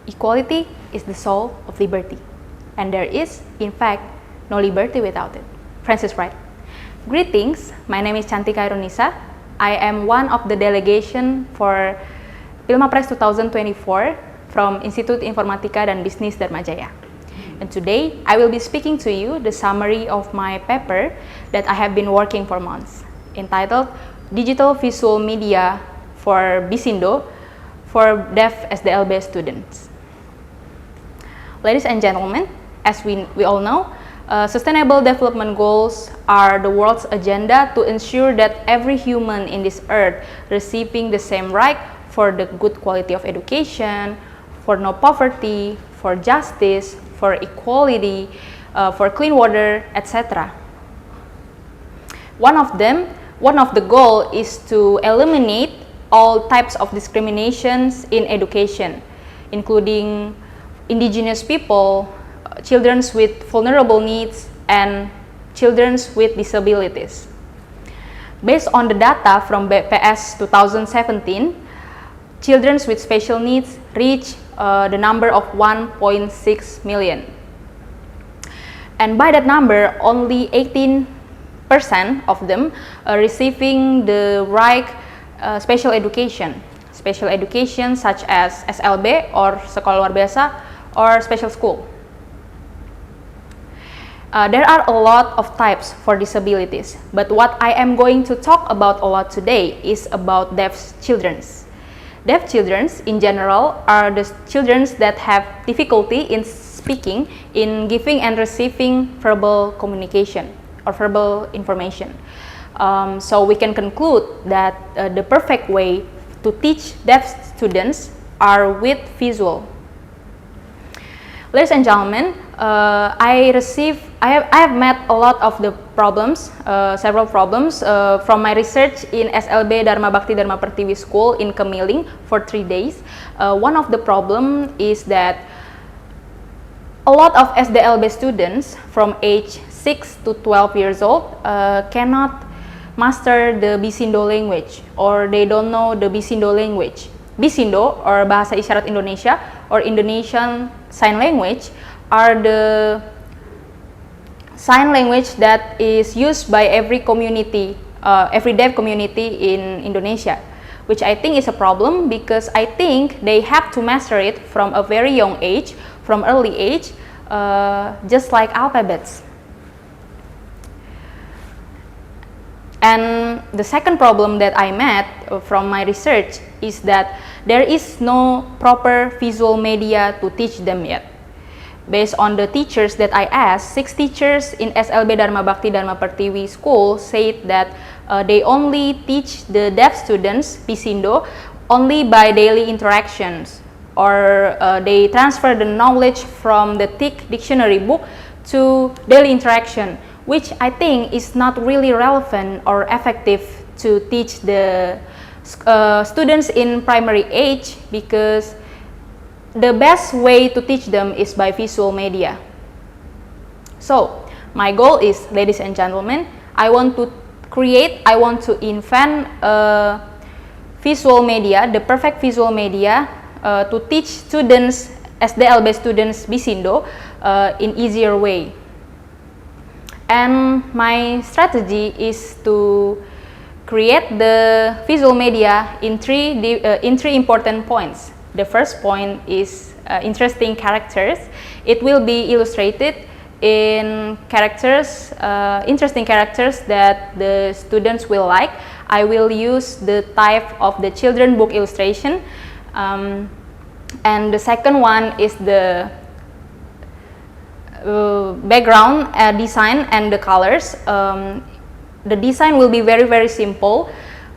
Equality is the soul of liberty, and there is, in fact, no liberty without it. Francis Wright. Greetings, my name is Cantika Ironisa. I am one of the delegation for Pilmapres 2024 from Institut Informatika dan Bisnis Dharma Jaya. And today, I will be speaking to you the summary of my paper that I have been working for months, entitled Digital Visual Media for Bisindo for Deaf SDLB students. Ladies and gentlemen, as we all know, Sustainable Development Goals are the world's agenda to ensure that every human in this earth receiving the same right for the good quality of education, for no poverty, for justice, for equality, for clean water, etc. One of the goal is to eliminate all types of discriminations in education, including indigenous people, children with vulnerable needs, and children with disabilities. Based on the data from BPS 2017, children with special needs reach the number of 1.6 million. And by that number, only 18% of them are receiving the right special education such as SLB or Sekolah Luar Biasa or special school. There are a lot of types for disabilities, but what I am going to talk about a lot today is about deaf children. Deaf children in general are the children that have difficulty in speaking, in giving and receiving verbal communication or verbal information. So we can conclude that the perfect way to teach deaf students are with visual. Ladies and gentlemen, I have met a lot of the problems, several problems from my research in SLB Dharma Bakti Dharma Pertiwi School in Kemiling for 3 days. One of the problem is that a lot of SDLB students from age 6 to 12 years old cannot master the Bisindo language, or they don't know the Bisindo language. Bisindo or Bahasa Isyarat Indonesia or Indonesian Sign Language are the sign language that is used by every community, every deaf community in Indonesia, which I think is a problem because I think they have to master it from a very young age, from early age, just like alphabets. And the second problem that I met from my research is that there is no proper visual media to teach them yet. Based on the teachers that I asked, 6 teachers in SLB Dharma Bakti Dharma Pertiwi School said that they only teach the deaf students Bisindo only by daily interactions, or they transfer the knowledge from the thick dictionary book to daily interaction, which I think is not really relevant or effective to teach the students in primary age, because the best way to teach them is by visual media. So my goal is, ladies and gentlemen, I want to invent a visual media, the perfect visual media to teach students, SDLB students Bisindo in easier way. And my strategy is to create the visual media in three important points. The first point is interesting characters. It will be illustrated in characters, interesting characters that the students will like. I will use the type of the children book illustration. And the second one is the background design and the colors. The design will be very simple,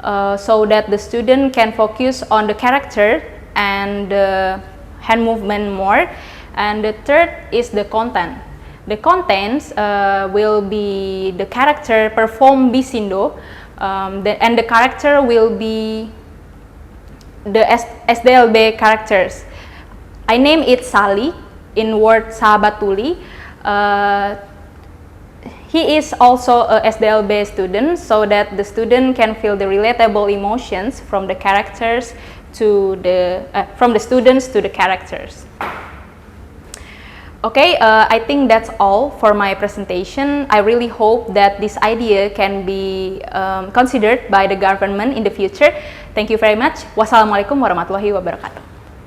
so that the student can focus on the character and the hand movement more. And the third is the content. The contents will be the character perform Bisindo, and the character will be the SDLB characters. I name it Sali, in word Sahabat Tuli. He is also a SDLB student, so that the student can feel the relatable emotions from the characters to from the students to the characters. Okay, I think that's all for my presentation. I really hope that this idea can be considered by the government in the future. Thank you very much. Wassalamualaikum warahmatullahi wabarakatuh.